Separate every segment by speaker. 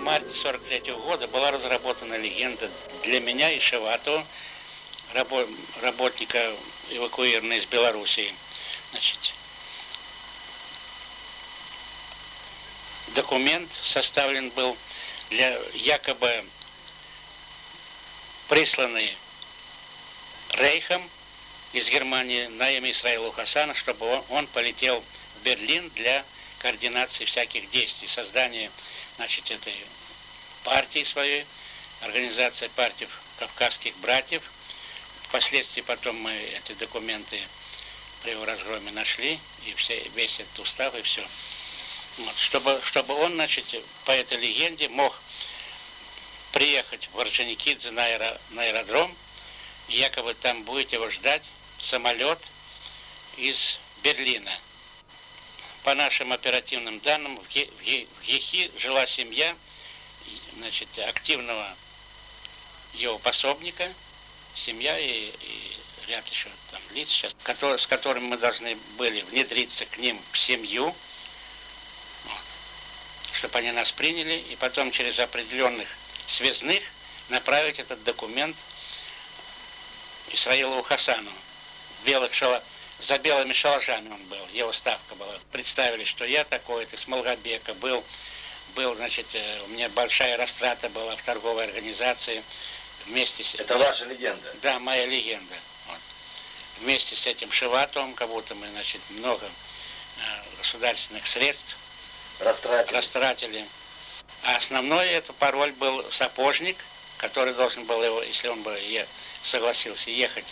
Speaker 1: марте 43-го года была разработана легенда для меня и Шеватова, работника, эвакуированного из Белоруссии. Значит, документ составлен был для якобы присланный Рейхом из Германии на имя Исраила Хасана, чтобы он полетел в Берлин для координации всяких действий, создания, значит, этой партии своей, организация партий кавказских братьев. Впоследствии потом мы эти документы при его разгроме нашли, и весь этот устав, и все. Вот. Чтобы он, значит, по этой легенде мог приехать в Орджоникидзе на аэродром, и якобы там будет его ждать самолет из Берлина. По нашим оперативным данным, в Гехи жила семья, значит, активного его пособника, семья и ряд еще там лиц, сейчас, с которыми мы должны были внедриться к ним в семью, вот, чтобы они нас приняли, и потом через определенных связных направить этот документ Исраилу Хасану. За белыми шалашами он был, его ставка была. Представили, что я такой-то, с Малгобека был, значит, у меня большая растрата была в торговой организации. Вместе с...
Speaker 2: Это ваша легенда?
Speaker 1: Да, моя легенда. Вот. Вместе с этим Шеватовым, как будто мы, значит, много государственных средств растратили. А основной это пароль был сапожник, который должен был его, если он бы согласился ехать,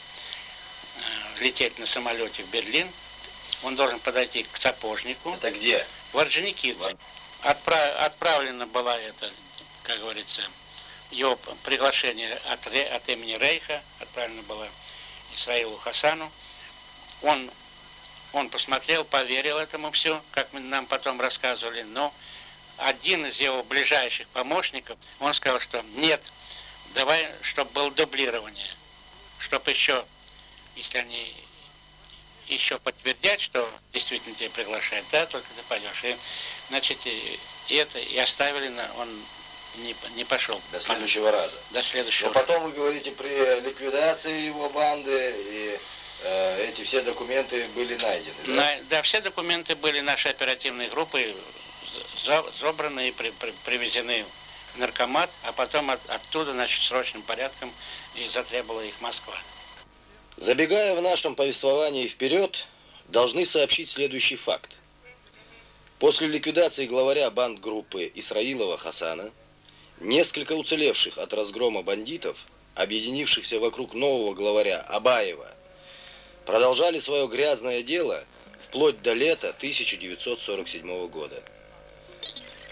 Speaker 1: лететь на самолете в Берлин, он должен подойти к сапожнику.
Speaker 2: Это где?
Speaker 1: В Орджоникидзе. Отправлена была это, как говорится, его приглашение от имени Рейха, отправлено было Исраилу Хасану. Он посмотрел, поверил этому все, как нам потом рассказывали, но один из его ближайших помощников, он сказал, что нет, давай, чтобы было дублирование, чтобы еще, если они еще подтвердят, что действительно тебя приглашают, да, только ты пойдешь. И, значит, и оставили, он не пошел.
Speaker 2: До следующего раза.
Speaker 1: До следующего
Speaker 2: раза. Но потом вы говорите, при ликвидации его банды, и эти все документы были найдены, да?
Speaker 1: Да, все документы были нашей оперативной группой забраны и привезены в наркомат, а потом оттуда, значит, срочным порядком и затребовала их Москва.
Speaker 2: Забегая в нашем повествовании вперед, должны сообщить следующий факт. После ликвидации главаря бандгруппы Исраилова Хасана, несколько уцелевших от разгрома бандитов, объединившихся вокруг нового главаря Абаева, продолжали свое грязное дело вплоть до лета 1947 года.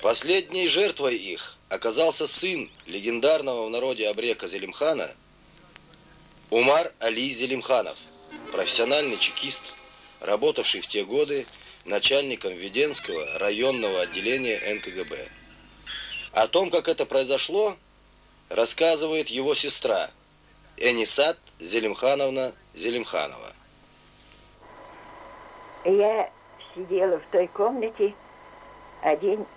Speaker 2: Последней жертвой их оказался сын легендарного в народе абрека Зелимхана Умар Али Зелимханов, профессиональный чекист, работавший в те годы начальником Веденского районного отделения НКГБ. О том, как это произошло, рассказывает его сестра Энисат Зелимхановна Зелимханова.
Speaker 3: Я сидела в той комнате, один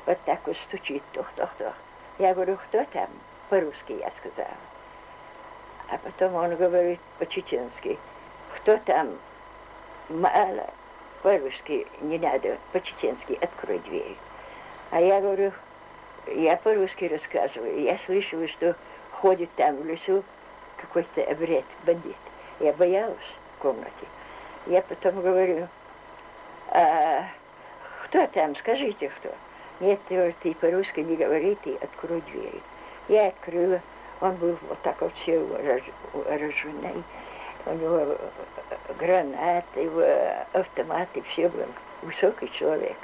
Speaker 3: вот так вот стучит, тух-тух-тух. Я говорю, кто там? По-русски я сказала. А потом он говорит по-чеченски, кто там? Мало. По-русски не надо, по-чеченски открой дверь. А я говорю, я по-русски рассказываю. Я слышала, что ходит там в лесу какой-то обряд, бандит. Я боялась в комнате. Я потом говорю, а кто там, скажите, кто? Нет, ты по-русски не говори, ты открой двери. Я открыла, он был вот так вот все вооруженный. У него гранаты, автоматы, все было. Высокий человек.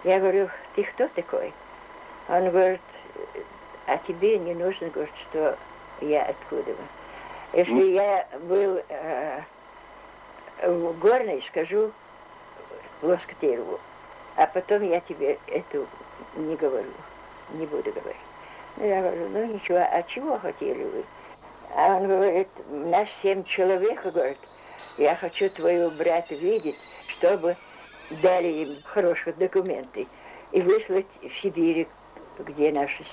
Speaker 3: Я говорю, ты кто такой? Он говорит, а тебе не нужно, говорит, что я откуда. Если я был в горной, скажу Лоскотелеву, а потом я тебе эту не говорю, не буду говорить. Ну, я говорю, ну ничего, а чего хотели вы? А он говорит, нас 7 человек, говорит, я хочу твоего брата видеть, чтобы дали им хорошие документы и выслать в Сибирь где наша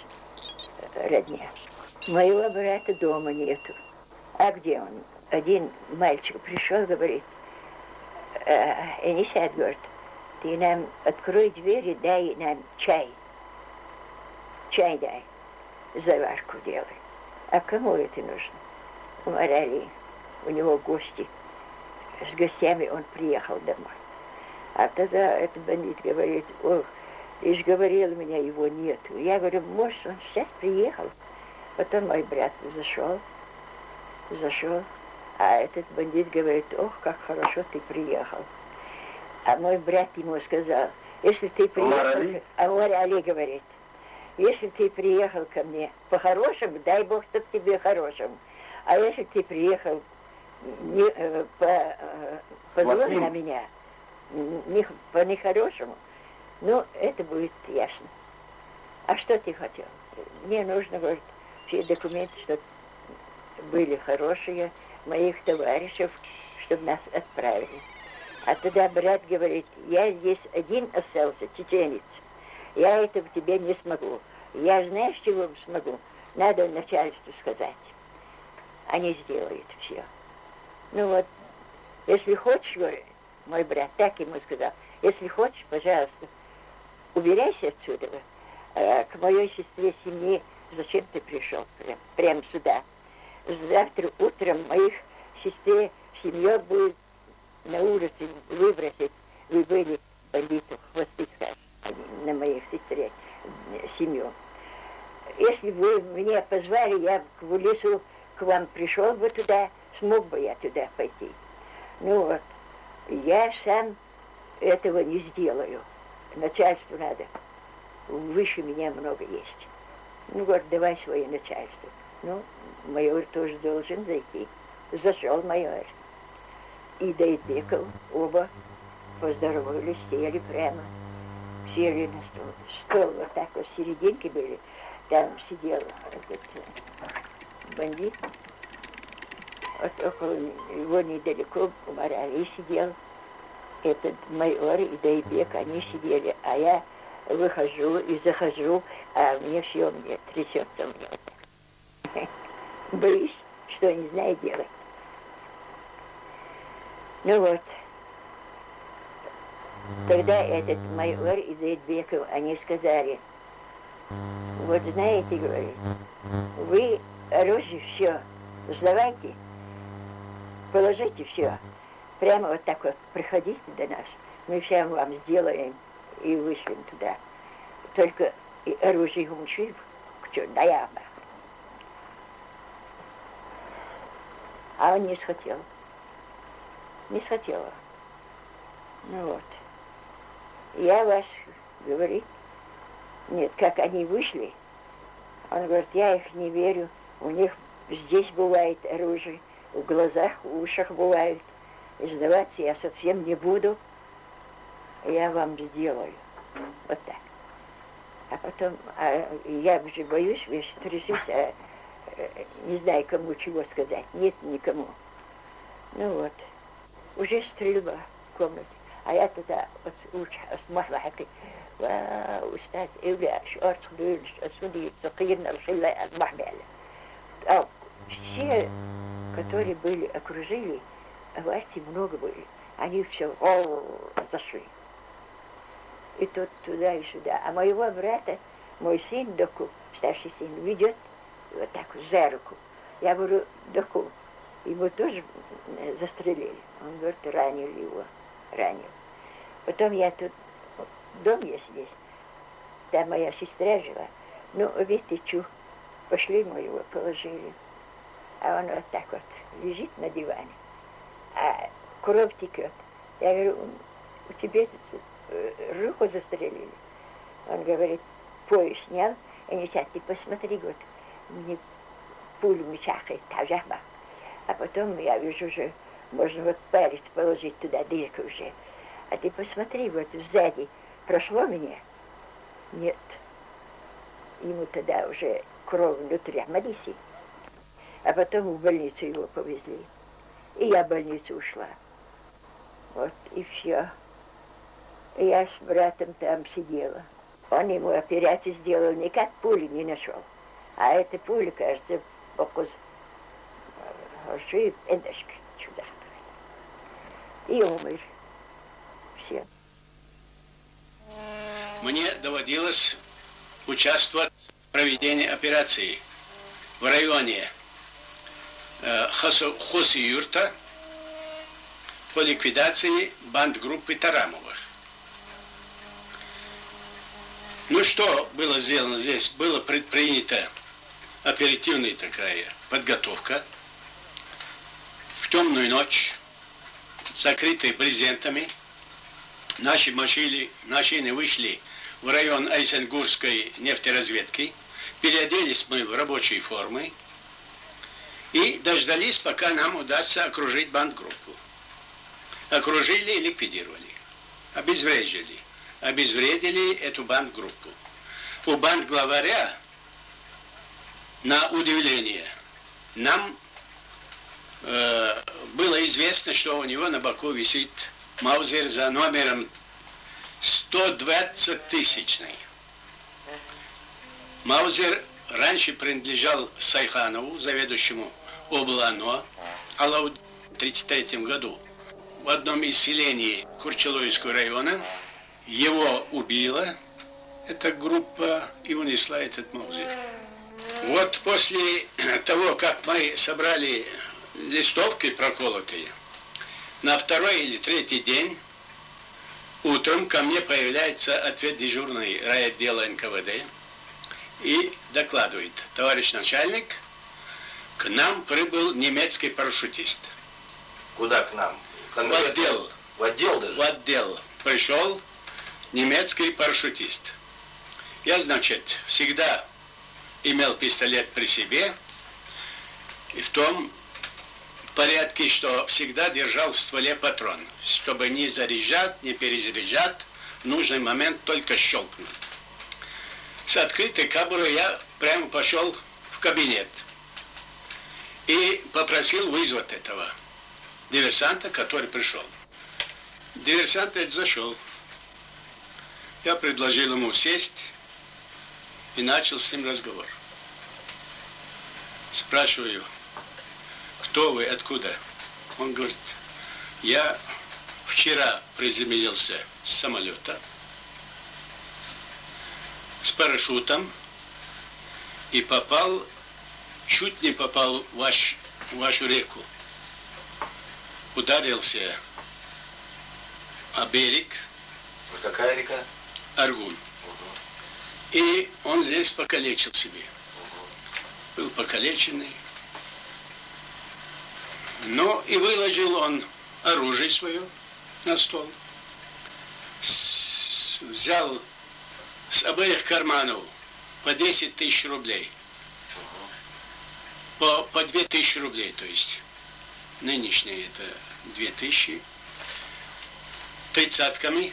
Speaker 3: родня. Моего брата дома нету. А где он? Один мальчик пришел, говорит, Энисят, говорит, ты нам открой дверь и дай нам чай. Чай дай, заварку делай. А кому это нужно? Уморали, у него гости. С гостями он приехал домой. А тогда этот бандит говорит, ох, ты же говорил, у меня его нету. Я говорю, может, он сейчас приехал. Потом мой брат зашел, а этот бандит говорит, ох, как хорошо ты приехал. А мой брат ему сказал, если ты приехал... Омар Али говорит, если ты приехал ко мне по-хорошему, дай Бог, чтоб тебе хорошему. А если ты приехал по злому на меня, по нехорошему, ну, это будет ясно. А что ты хотел? Мне нужно, говорит, все документы, чтобы были хорошие, моих товарищей, чтобы нас отправили. А тогда брат говорит, я здесь один остался, чеченец. Я этого тебе не смогу. Я знаешь, чего смогу? Надо начальству сказать. Они сделают все. Ну вот, если хочешь, мой брат так ему сказал, если хочешь, пожалуйста, убирайся отсюда, к моей сестре семьи, зачем ты пришел прямо сюда? Завтра утром моих сестре семья будет на улице выбросить, вы были бандитов, хвосты, скажем, на моих сестре семью. Если бы вы меня позвали, я в лесу к вам пришел бы туда, смог бы я туда пойти. Ну вот, я сам этого не сделаю. Начальству надо. Выше меня много есть. Ну, говорит, давай свое начальство. Ну, майор тоже должен зайти. Зашел майор. И Дайбеков оба поздоровались, сели прямо. Сели на стол. Стол вот так вот в серединке были. Там сидел этот бандит. Вот около его недалеко Омар Али сидел. Этот майор и Дайбек, они сидели. А я выхожу и захожу, а мне все, мне трясется мне. Боюсь, что не знаю делать. Ну вот. Тогда этот майор и Дайбеков, они сказали, вот знаете, говорит, вы оружие все сдавайте, положите все. Прямо вот так вот приходите до нас, мы все вам сделаем и вышлем туда. Только и оружие умчив, что даяма. А он не схотел. Не схотела. Ну вот. Я вас, говорит, нет, как они вышли, он говорит, я их не верю, у них здесь бывает оружие, в глазах, в ушах бывает. Сдаваться я совсем не буду, я вам сделаю. Вот так. А потом, я уже боюсь, весь трясусь, не знаю, кому чего сказать. Нет никому. Ну вот, уже стрельба в комнате. А я тогда اسمح بحكي وأستاذ إولي شعرت خدول السودي تقيرنا الخلة المحملة. Все, которые были, окружили, гвардии много были. Они все зашли. И тут туда и сюда. А моего брата, мой сын, Доку, старший сын, ведет вот так за руку. Я говорю, Доку, его тоже застрелили. Он говорит, ранили его, ранил. Потом я тут, дом есть здесь, там моя сестра жила. Ну, видите, пошли мы его, положили. А он вот так вот лежит на диване, а кровь текет. Я говорю, у тебя тут руку застрелили. Он говорит, пояс снял, и не сядь, ты посмотри, вот, мне пулю мечахает, тавжахба. А потом я вижу уже, можно вот палец положить туда, дырку уже. А ты посмотри, вот сзади прошло меня? Нет. Ему тогда уже кровь внутри Ахмадиси. А потом в больницу его повезли. И я в больницу ушла. Вот, и все. И я с братом там сидела. Он ему операцию сделал, никак пули не нашел. А эта пуля, кажется, покус эндешка чудо. И умер. Все.
Speaker 4: Мне доводилось участвовать в проведении операции в районе Хосы-Юрта по ликвидации бандгруппы Тарамовых. Ну что было сделано здесь? Была предпринята оперативная такая подготовка. В темную ночь, закрытые брезентами, наши машины вышли в район Айсенгурской нефтеразведки, переоделись мы в рабочие формы и дождались, пока нам удастся окружить бандгруппу. Окружили и ликвидировали, обезвредили эту бандгруппу. У бандглаваря, на удивление, нам было известно, что у него на боку висит маузер за номером 120-тысячный. Маузер раньше принадлежал Сайханову, заведующему облано, а в 1933 году в одном из селений Курчелоевского района его убила эта группа и унесла этот маузер. Вот после того, как мы собрали листовки проколотые, на второй или третий день утром ко мне появляется ответ дежурный райотдела НКВД и докладывает: товарищ начальник, к нам прибыл немецкий парашютист.
Speaker 2: Куда к нам?
Speaker 4: В отдел.
Speaker 2: В отдел даже?
Speaker 4: В отдел пришел немецкий парашютист. Я, значит, всегда имел пистолет при себе и в том порядке, что всегда держал в стволе патрон, чтобы не заряжать, не перезаряжать, в нужный момент только щелкнуть. С открытой кобурой я прямо пошел в кабинет и попросил вызвать этого диверсанта, который пришел. Диверсант этот зашел. Я предложил ему сесть и начал с ним разговор. Спрашиваю: кто вы, откуда? Он говорит: я вчера приземлился с самолета с парашютом и чуть не попал в вашу реку. Ударился о берег.
Speaker 2: Какая река?
Speaker 4: Аргун. И он здесь покалечил себе. Был покалеченный. Но и выложил он оружие свое на стол. Взял с обоих карманов по 10 тысяч рублей. По 2 тысячи рублей, то есть. Нынешние это 2 тысячи. 30-ками.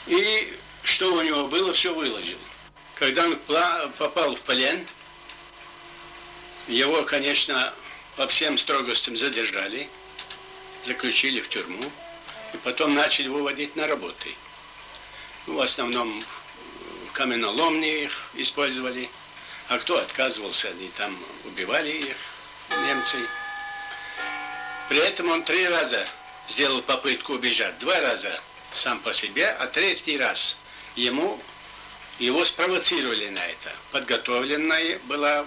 Speaker 4: И что у него было, все выложил. Когда он попал в плен, его, конечно, по всем строгостям задержали, заключили в тюрьму, и потом начали выводить на работы. В основном каменоломни их использовали, а кто отказывался, они там убивали их, немцы. При этом он 3 раза сделал попытку убежать, 2 раза сам по себе, а 3-й раз его спровоцировали на это. Подготовленная была,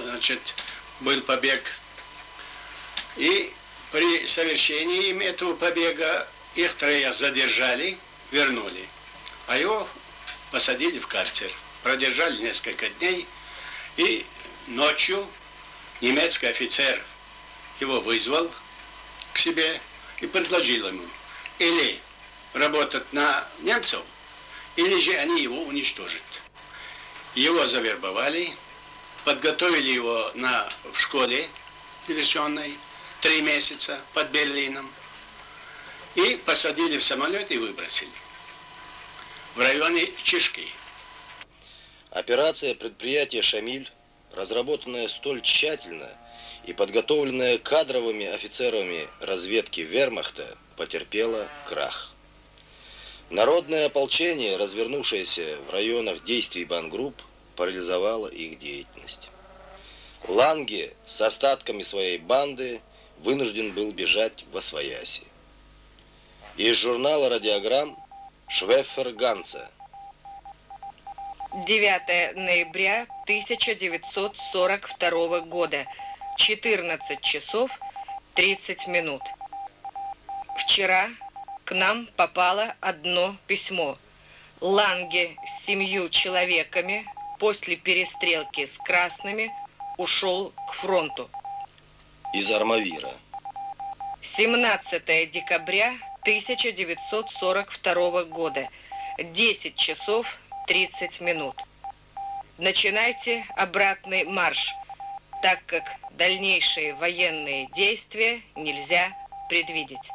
Speaker 4: значит, был побег. И при совершении им этого побега их 3 задержали, вернули. А его посадили в карцер. Продержали несколько дней. И ночью немецкий офицер его вызвал к себе и предложил ему или работать на немцев, или же они его уничтожат. Его завербовали, подготовили его в школе диверсионной 3 месяца под Берлином и посадили в самолет и выбросили в районе Чешки.
Speaker 2: Операция предприятия «Шамиль», разработанная столь тщательно и подготовленная кадровыми офицерами разведки вермахта, потерпела крах. Народное ополчение, развернувшееся в районах действий бандгрупп, парализовало их деятельность. Ланге с остатками своей банды вынужден был бежать восвояси. Из журнала «Радиограмм» Швеффер Ганца.
Speaker 5: 9 ноября 1942 года, 14 часов 30 минут. Вчера к нам попало одно письмо. Ланге с 7 человеками после перестрелки с красными ушел к фронту.
Speaker 2: Из Армавира.
Speaker 5: 17 декабря 1942 года, 10 часов 30 минут. Начинайте обратный марш, так как дальнейшие военные действия нельзя предвидеть.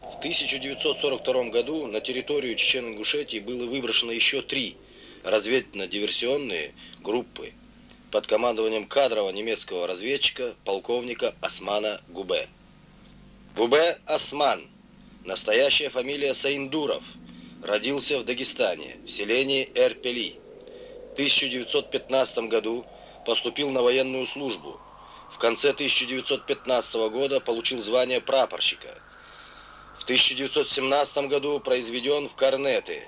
Speaker 2: В 1942 году на территорию Чечен-Ингушетии было выброшено еще 3 разведывательно-диверсионные группы под командованием кадрового немецкого разведчика полковника Османа Губе. Губе Осман, настоящая фамилия Саиндуров, родился в Дагестане, в селении Эрпели. В 1915 году поступил на военную службу. В конце 1915 года получил звание прапорщика. В 1917 году произведен в корнеты.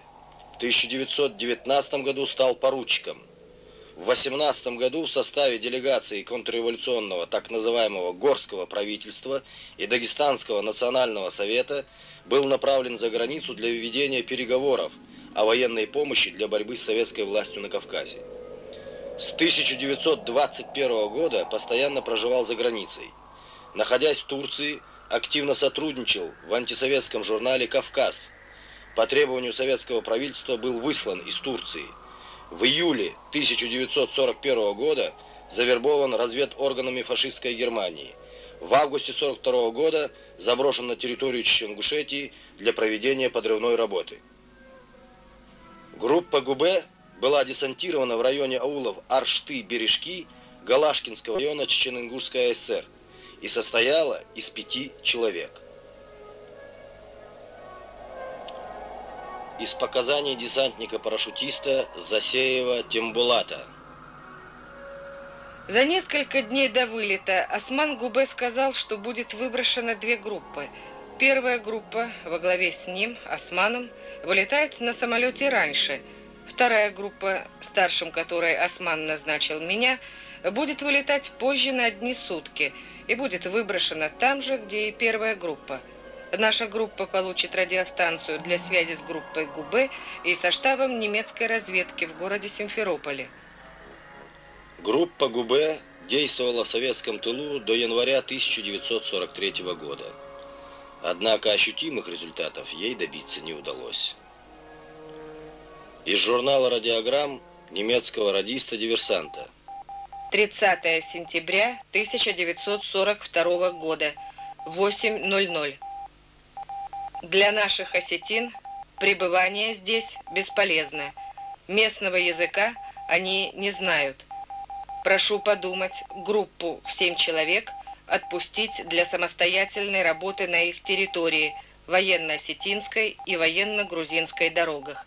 Speaker 2: В 1919 году стал поручиком. В 18 году в составе делегации контрреволюционного так называемого Горского правительства и Дагестанского национального совета был направлен за границу для ведения переговоров о военной помощи для борьбы с советской властью на Кавказе. С 1921 года постоянно проживал за границей. Находясь в Турции, активно сотрудничал в антисоветском журнале «Кавказ». По требованию советского правительства был выслан из Турции. В июле 1941 года завербован разведорганами фашистской Германии. В августе 1942 года заброшен на территорию Чечен-Ингушетии для проведения подрывной работы. Группа Губе была десантирована в районе аулов Аршты-Бережки Галашкинского района Чечен-Ингушской АСР и состояла из 5 человек. Из показаний десантника-парашютиста Засеева Тембулата.
Speaker 5: За несколько дней до вылета Осман Губе сказал, что будет выброшено 2 группы. Первая группа во главе с ним, Османом, вылетает на самолете раньше. Вторая группа, старшим которой Осман назначил меня, будет вылетать позже на одни сутки и будет выброшена там же, где и первая группа. Наша группа получит радиостанцию для связи с группой Губе и со штабом немецкой разведки в городе Симферополе.
Speaker 2: Группа Губе действовала в советском тылу до января 1943 года. Однако ощутимых результатов ей добиться не удалось. Из журнала «Радиограмм» немецкого радиста-диверсанта.
Speaker 5: 30 сентября 1942 года, 8:00. Для наших осетин пребывание здесь бесполезно. Местного языка они не знают. Прошу подумать, группу в 7 человек отпустить для самостоятельной работы на их территории, военно-осетинской и военно-грузинской дорогах.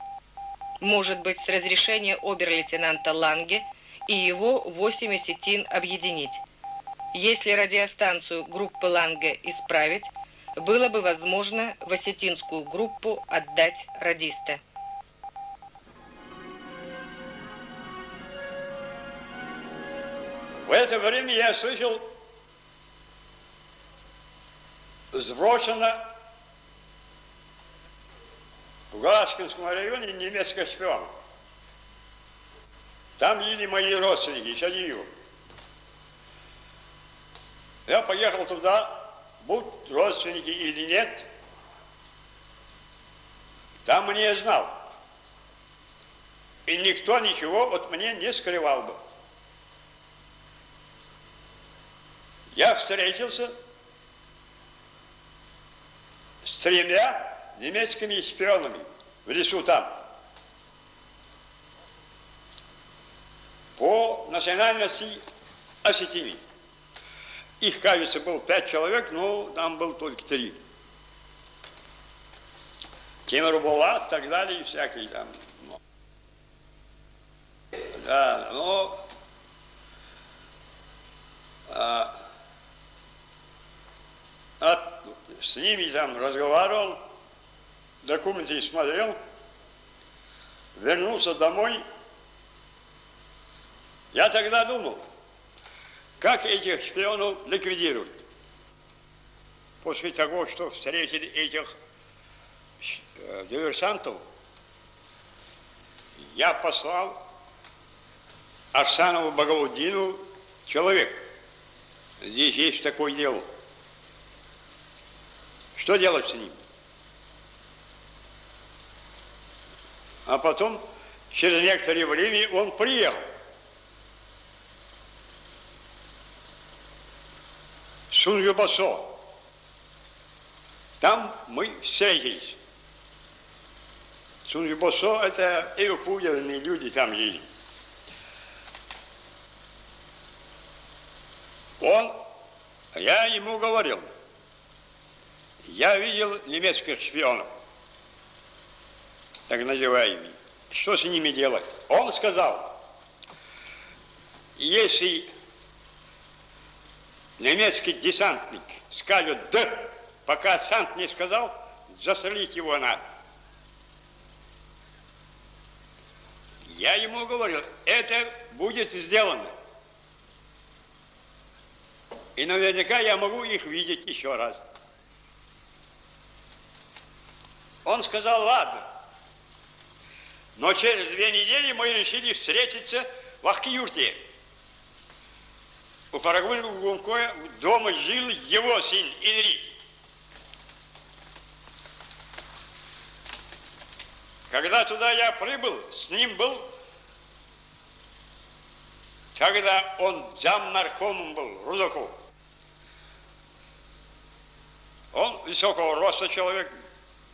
Speaker 5: Может быть, с разрешения обер-лейтенанта Ланге и его 8 осетин объединить. Если радиостанцию группы Ланге исправить, было бы возможно в осетинскую группу отдать радиста.
Speaker 6: В это время я слышал, сброшено в Галашкинском районе немецкая шпион. Там жили мои родственники, Шадиев. Я поехал туда, будут родственники или нет. Там мне знал. И никто ничего от меня не скрывал бы. Я встретился с 3 немецкими шпионами в лесу там. По национальности осетины. Их, кажется, было 5 человек, но там было только 3. Тимур Булат и так далее, и всякие там. Да, ну, с ними там разговаривал, документы смотрел, вернулся домой. Я тогда думал, как этих шпионов ликвидируют. После того, что встретили этих диверсантов, я послал Арсанову Багаудину человек. Здесь есть такое дело. Что делать с ним? А потом, через некоторое время, он приехал. Суньюбасо. Там мы встретились. Суньюбасо — это эвакуированные люди там жили. Я ему говорил, я видел немецких шпионов, так называемых. Что с ними делать? Он сказал, если немецкий десантник скажет «да», пока сант не сказал, застрелить его надо. Я ему говорил, это будет сделано. И наверняка я могу их видеть еще раз. Он сказал, ладно. Но через 2 недели мы решили встретиться в Ахкиюрте. У Парагульного дома жил его сын Ильич. Когда туда я прибыл, с ним был, тогда он замнаркомом был, Рудаков. Он высокого роста человек,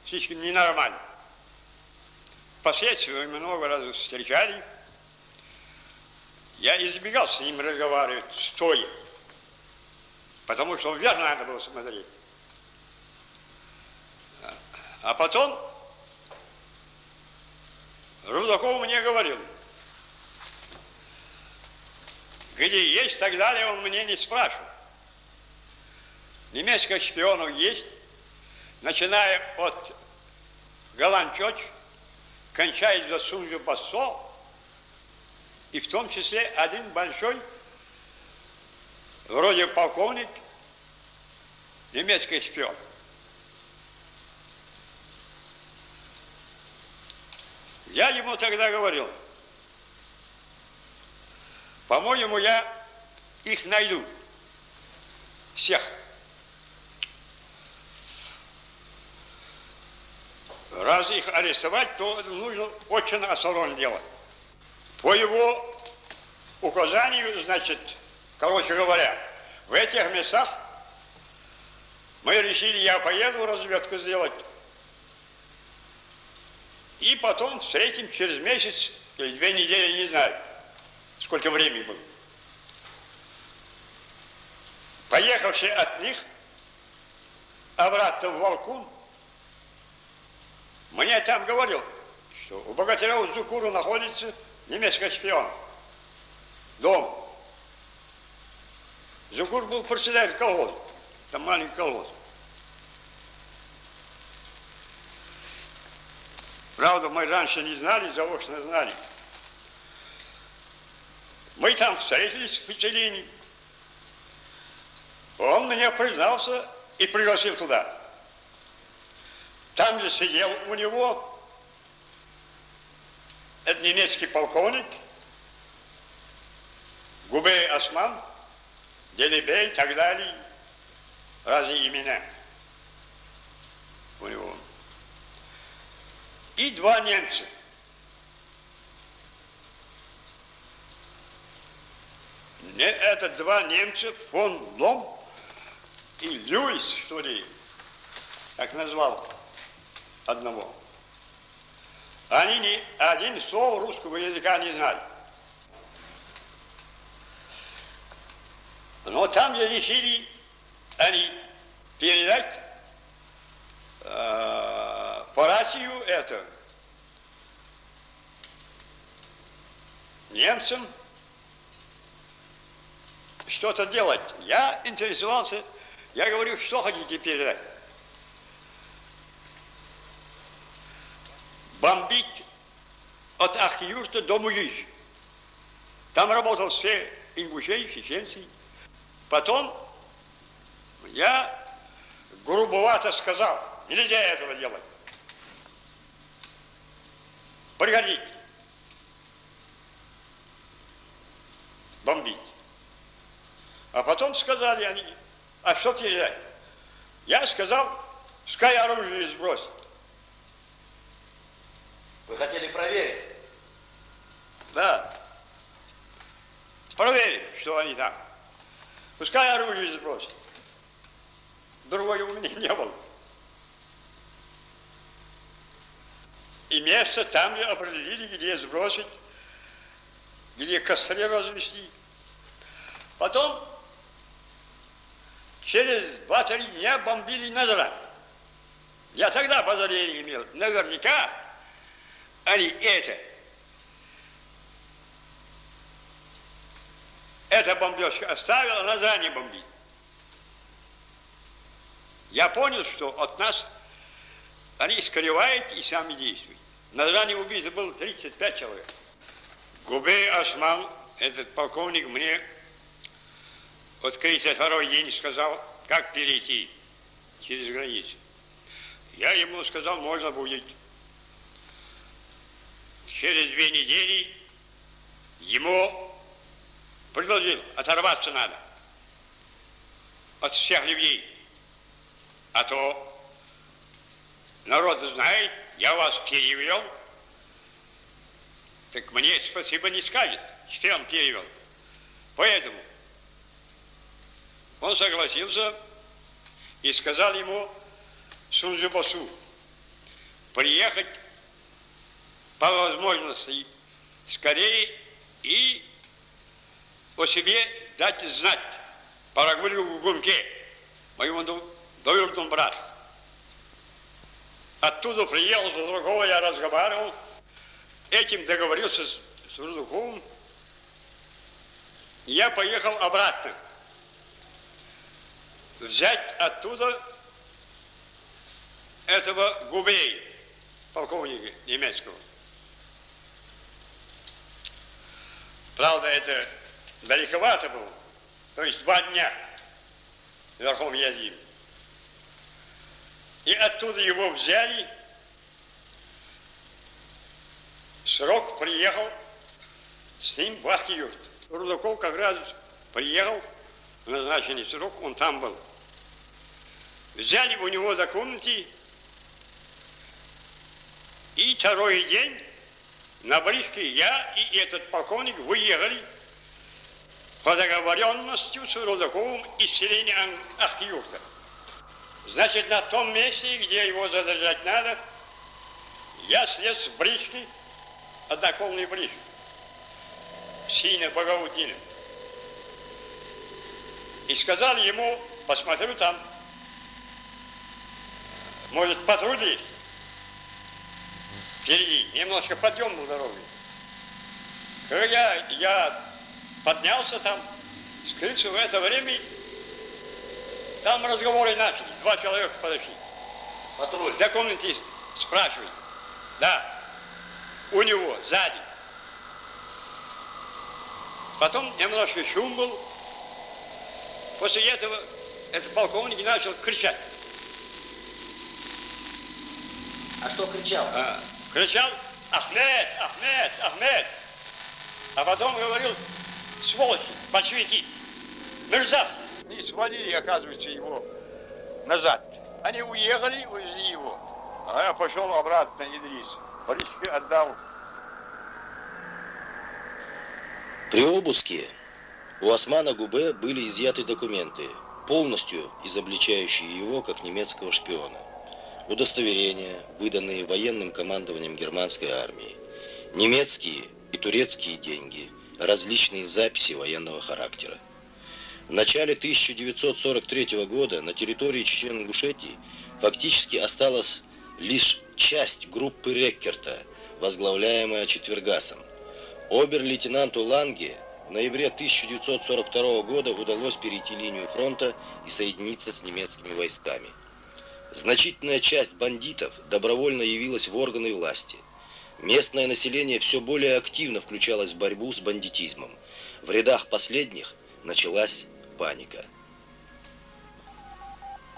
Speaker 6: слишком ненормальный. Впоследствии мы много раз встречали. Я избегал с ним разговаривать стоя, потому что вверх надо было смотреть. А потом Рудаков мне говорил, где есть, так далее, он мне не спрашивал. Немецких шпионов есть, начиная от Галанчоч, кончая до Суньюбасо, и в том числе один большой, вроде полковник, немецкий шпион. Я ему тогда говорил, по-моему, я их найду, всех. Раз их арестовать, то нужно очень осторожно делать. По его указанию, значит, короче говоря, в этих местах мы решили, я поеду разведку сделать. И потом встретим через месяц или 2 недели, не знаю, сколько времени было. Поехавши от них обратно в Волкун, мне там говорил, что у богатыря у Зукура находится немецкий шпион. Дом. Зукур был председатель колхоза. Там маленький колхоз. Правда, мы раньше не знали, заочно знали. Мы там встретились в поселении. Он мне признался и пригласил туда. Там же сидел у него этот немецкий полковник, Губей Осман, Делебей и так далее, разные имена у него. И 2 немца. Это 2 немца, фон Блом и Льюис, что ли, так назвал одного. Они ни один слова русского языка не знали. Но там же решили они передать по Россию это немцам что-то делать. Я интересовался, я говорю, что хотите передать? Бомбить от Ахтиюрта до Мугиш. Там работал все ингушей, чеченцы. Потом я грубовато сказал, нельзя этого делать. Приходите. Бомбить. А потом сказали они, а что передать? Я сказал, пускай оружие сбросит.
Speaker 2: Вы хотели проверить?
Speaker 6: Да. Проверим, что они там. Пускай оружие сбросит. Другой у меня не было. И место там же определили, где сбросить, где костры развести. Потом через 2-3 дня бомбили Назрань. Я тогда подозрение имел. Наверняка они эта бомбежка оставила, а Назрань не бомбит. Я понял, что от нас они скрывают и сами действуют. На Назране убито было 35 человек. Губей Осман, этот полковник, мне вот 32-й день сказал, как перейти через границу. Я ему сказал, можно будет. Через 2 недели ему предложил, оторваться надо от всех людей. А то народ знает, я вас перевел, так мне спасибо не скажет, что он перевел. Поэтому он согласился и сказал ему Сунжибосу приехать по возможности скорее и о себе дать знать Парагулю Гумке, моему двоюродному брату. Оттуда приехал, с другого я разговаривал, этим договорился с Рундуковым, и я поехал обратно. Взять оттуда этого Губея, полковника немецкого. Правда, это далековато было, то есть 2 дня верхом ездили. И оттуда его взяли, Срок приехал, с ним в Ахтиюрт. Рудаков как раз приехал в назначенный срок, он там был. Взяли у него за комнаты, и 2-й день на бричке я и этот полковник выехали по договоренности с Рудаковым из селения Ахтиюрта. Значит, на том месте, где его задержать надо, я слез с брички, одноколной брички, синяя боговутина. И сказал ему, посмотрю там, может, патруль есть. Впереди, немножко подъем был дороги. Когда я поднялся там, скрылся в это время, там разговоры начались, 2 человека подошли. Патруль. До комнаты спрашивает. Да, у него, сзади. Потом немножко шум был. После этого этот полковник начал кричать.
Speaker 2: А что кричал?
Speaker 6: Кричал: Ахмед, Ахмед, Ахмед. А потом говорил: сволочи, большевики, мерзавцы. И свалили, оказывается, его назад. Они уехали, увезли его. А я пошел обратно, Идрис. Брички отдал.
Speaker 2: При обыске у Османа Губе были изъяты документы, полностью изобличающие его как немецкого шпиона. Удостоверения, выданные военным командованием германской армии, немецкие и турецкие деньги, различные записи военного характера. В начале 1943 года на территории Чечен-Ингушетии фактически осталось лишь часть группы Реккерта, возглавляемая Четвергасом. Обер-лейтенанту Ланге в ноябре 1942 года удалось перейти линию фронта и соединиться с немецкими войсками. Значительная часть бандитов добровольно явилась в органы власти. Местное население все более активно включалось в борьбу с бандитизмом. В рядах последних началась паника.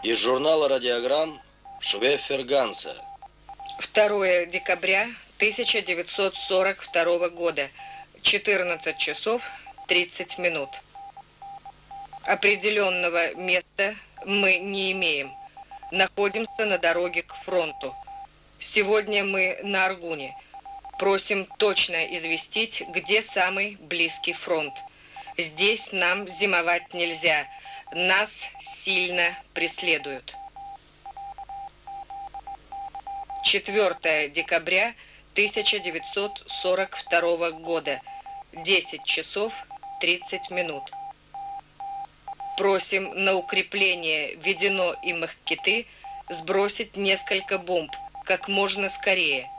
Speaker 2: Из журнала «Радиограмм» Швеффер Ганса.
Speaker 5: 2 декабря 1942 года, 14 часов 30 минут. Определенного места мы не имеем. Находимся на дороге к фронту. Сегодня мы на Аргуне. Просим точно известить, где самый близкий фронт. Здесь нам зимовать нельзя. Нас сильно преследуют. 4 декабря 1942 года, 10 часов 30 минут. Просим на укрепление Ведено и Махкиты сбросить несколько бомб как можно скорее.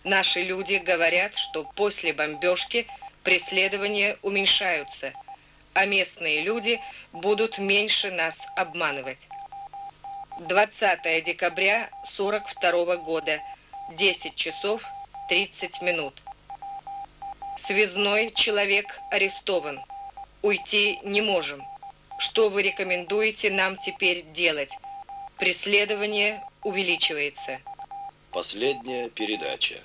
Speaker 5: Наши люди говорят, что после бомбежки преследования уменьшаются, а местные люди будут меньше нас обманывать. 20 декабря 1942 года, 10 часов 30 минут. Связной человек арестован. Уйти не можем. Что вы рекомендуете нам теперь делать? Преследование увеличивается.
Speaker 2: Последняя передача.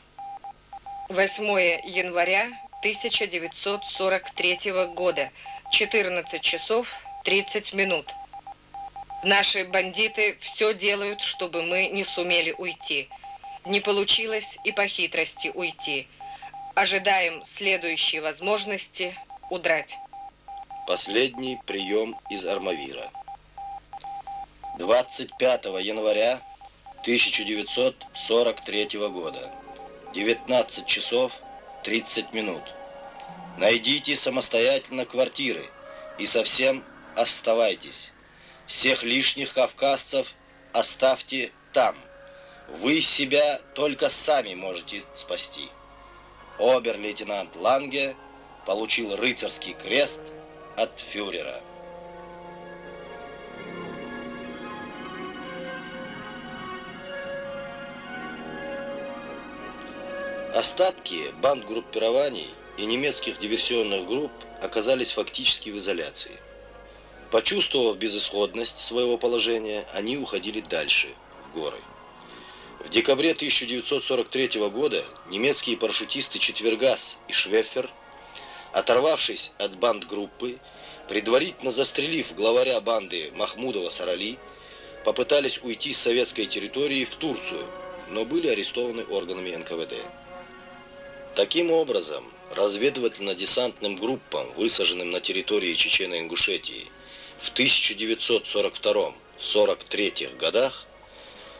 Speaker 5: 8 января 1943 года, 14 часов 30 минут. Наши бандиты все делают, чтобы мы не сумели уйти. Не получилось и по хитрости уйти. Ожидаем следующей возможности удрать.
Speaker 2: Последний прием из Армавира. 25 января 1943 года, 19 часов 30 минут. Найдите самостоятельно квартиры и совсем оставайтесь. Всех лишних кавказцев оставьте там. Вы себя только сами можете спасти. Обер-лейтенант Ланге получил рыцарский крест от фюрера. Остатки бандгруппирований и немецких диверсионных групп оказались фактически в изоляции. Почувствовав безысходность своего положения, они уходили дальше, в горы. В декабре 1943 года немецкие парашютисты Четвергас и Швеффер, оторвавшись от бандгруппы, предварительно застрелив главаря банды Махмудова Сарали, попытались уйти с советской территории в Турцию, но были арестованы органами НКВД. Таким образом, разведывательно-десантным группам, высаженным на территории Чечено-Ингушетии в 1942-43 годах,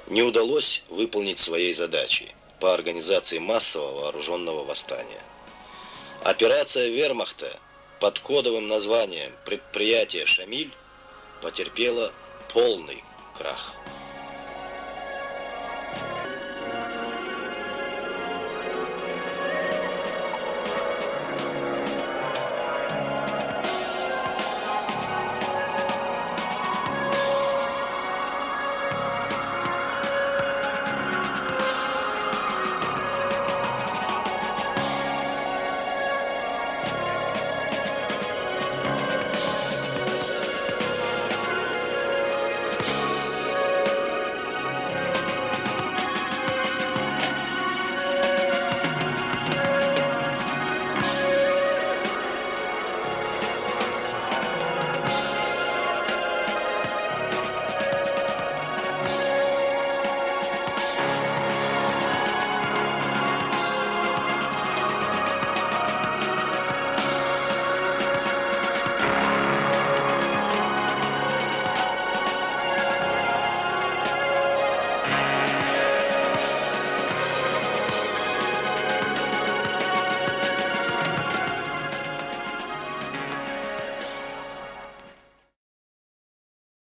Speaker 2: не удалось выполнить своей задачи по организации массового вооруженного восстания. Операция Вермахта под кодовым названием «Предприятие Шамиль» потерпела полный крах.